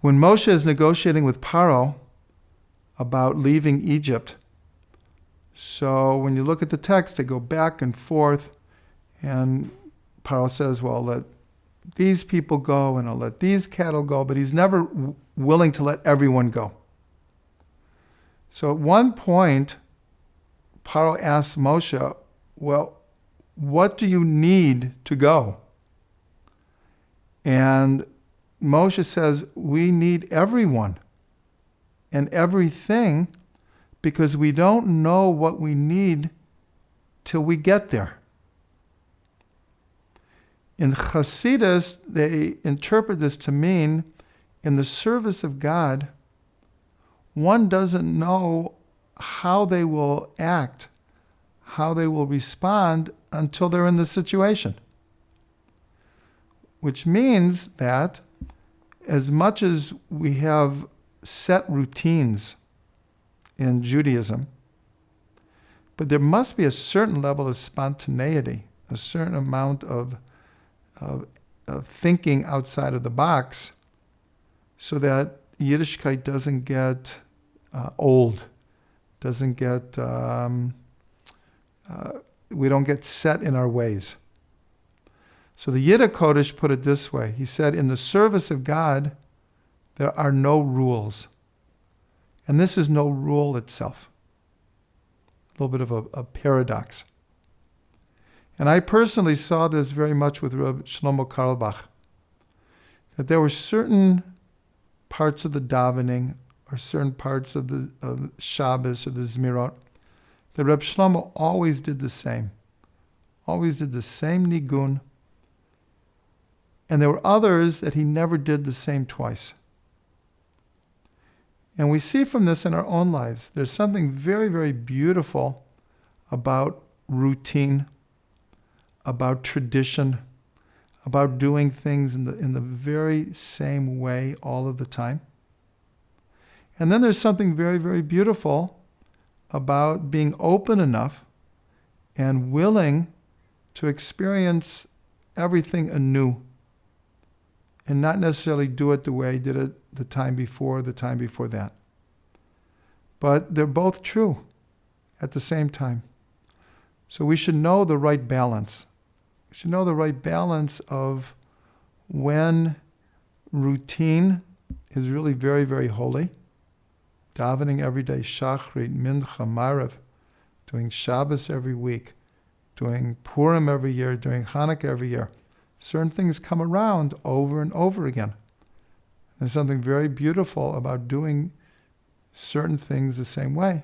When Moshe is negotiating with Paro about leaving Egypt, so when you look at the text, they go back and forth, and Paro says, well, let these people go, and I'll let these cattle go, but he's never willing to let everyone go. So at one point, Paro asks Moshe, well, what do you need to go? And Moshe says, we need everyone and everything because we don't know what we need till we get there. In Chassidus, they interpret this to mean in the service of God, one doesn't know how they will act, how they will respond until they're in the situation. Which means that as much as we have set routines in Judaism, but there must be a certain level of spontaneity, a certain amount of thinking outside of the box so that Yiddishkeit doesn't get old, doesn't get, we don't get set in our ways. So the Yiddish Kodesh put it this way. He said, in the service of God, there are no rules. And this is no rule itself. A little bit of a paradox. And I personally saw this very much with Rabbi Shlomo Carlebach, that there were certain parts of the davening or certain parts of the Shabbos or the Zmirot that Rabbi Shlomo always did the same. Always did the same niggun. And there were others that he never did the same twice. And we see from this in our own lives, there's something very, very beautiful about routine, about tradition, about doing things in the very same way all of the time. And then there's something very, very beautiful about being open enough and willing to experience everything anew and not necessarily do it the way he did it the time before that. But they're both true at the same time. So we should know the right balance. We should know the right balance of when routine is really very, very holy. Davening every day, Shachrit, Mincha, Maariv, doing Shabbos every week, doing Purim every year, doing Hanukkah every year. Certain things come around over and over again. There's something very beautiful about doing certain things the same way.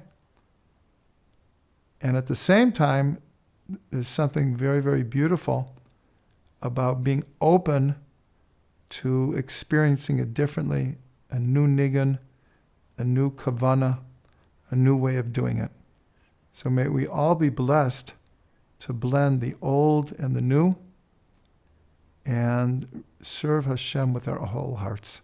And at the same time, there's something very, very beautiful about being open to experiencing it differently, a new niggun, a new kavanah, a new way of doing it. So may we all be blessed to blend the old and the new and serve Hashem with our whole hearts.